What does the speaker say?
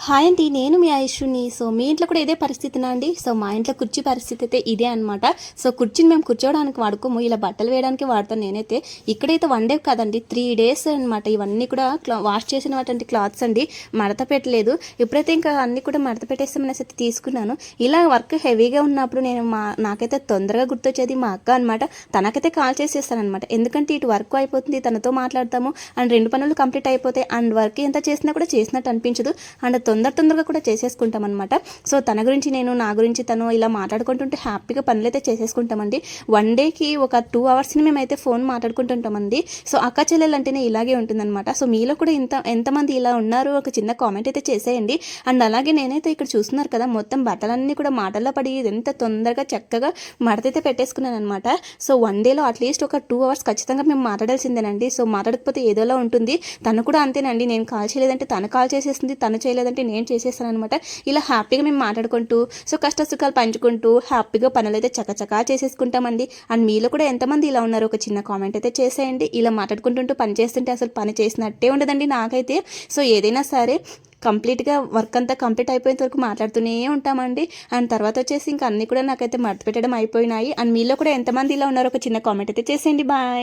Hi అండి. నేను మీ ఆయుష్ని. So మీ ఇంట్లో కూడా ఇదే పరిస్థితినా అండి? సో మా ఇంట్లో కుర్చీ పరిస్థితి అయితే ఇదే అనమాట. సో కుర్చీని మేము కూర్చోవడానికి వాడుకోము, ఇలా బట్టలు వేయడానికి వాడతాను నేనైతే. ఇక్కడైతే 1 డే కాదండి, 3 డేస్ అనమాట. ఇవన్నీ కూడా వాష్ చేసినటువంటి క్లాత్స్ అండి, మడత పెట్టలేదు. ఎప్పుడైతే ఇంకా అన్నీ కూడా మడత పెట్టేస్తామనేసి అయితే తీసుకున్నాను. ఇలా వర్క్ హెవీగా ఉన్నప్పుడు నాకైతే తొందరగా గుర్తొచ్చేది మా అక్క అనమాట. తనకైతే కాల్ చేసేస్తానమాట. ఎందుకంటే ఇటు వర్క్ అయిపోతుంది, తనతో మాట్లాడతాము, అండ్ 2 పనులు కంప్లీట్ అయిపోతాయి, అండ్ వర్క్ ఎంత చేసినా కూడా చేసినట్టు అనిపించదు, అండ్ తొందరగా కూడా చేసేసుకుంటాం అనమాట. సో తన గురించి నేను, నా గురించి తను ఇలా మాట్లాడుకుంటుంటే హ్యాపీగా పనులైతే చేసేసుకుంటామండి. 1 డేకి ఒక 2 అవర్స్ని మేమైతే ఫోన్ మాట్లాడుకుంటుంటామండి. సో అక్క చెల్లెలు అంటేనే ఇలాగే ఉంటుందన్నమాట. సో మీలో కూడా ఎంతమంది ఇలా ఉన్నారు, ఒక చిన్న కామెంట్ అయితే చేసేయండి. అండ్ అలాగే నేనైతే ఇక్కడ చూస్తున్నారు కదా, మొత్తం బట్టలన్నీ కూడా మాటల్లో పడి ఎంత తొందరగా చక్కగా మడతైతే పెట్టేసుకున్నాను అనమాట. సో 1 డేలో అట్లీస్ట్ ఒక 2 అవర్స్ ఖచ్చితంగా మేము మాట్లాడాల్సిందేనండి. సో మాట్లాడకపోతే ఏదోలా ఉంటుంది. తను కూడా అంతేనండి, నేను కాల్ చేయలేదంటే తను కాల్ చేసేస్తుంది, తను చేయలేదంటే నేను చేసేస్తాను అనమాట. ఇలా హ్యాపీగా మేము మాట్లాడుకుంటూ, సో కష్ట సుఖాలు పంచుకుంటూ హ్యాపీగా పనులైతే చకచకా చేసేసుకుంటామండి. అండ్ మీలో కూడా ఎంతమంది ఇలా ఉన్నారు, ఒక చిన్న కామెంట్ అయితే చేసేయండి. ఇలా మాట్లాడుకుంటుంటూ పని చేస్తుంటే అసలు పని చేసినట్టే ఉండదండి నాకైతే. సో ఏదైనా సరే కంప్లీట్గా వర్క్ అంతా కంప్లీట్ అయిపోయేంత వరకు మాట్లాడుతూనే ఉంటామండి. అండ్ తర్వాత వచ్చేసి ఇంకా అన్నీ కూడా నాకైతే మడత పెట్టడం అయిపోయినాయి. అండ్ మీలో కూడా ఎంతమంది ఇలా ఉన్నారో ఒక చిన్న కామెంట్ అయితే చేసేయండి. బాయ్.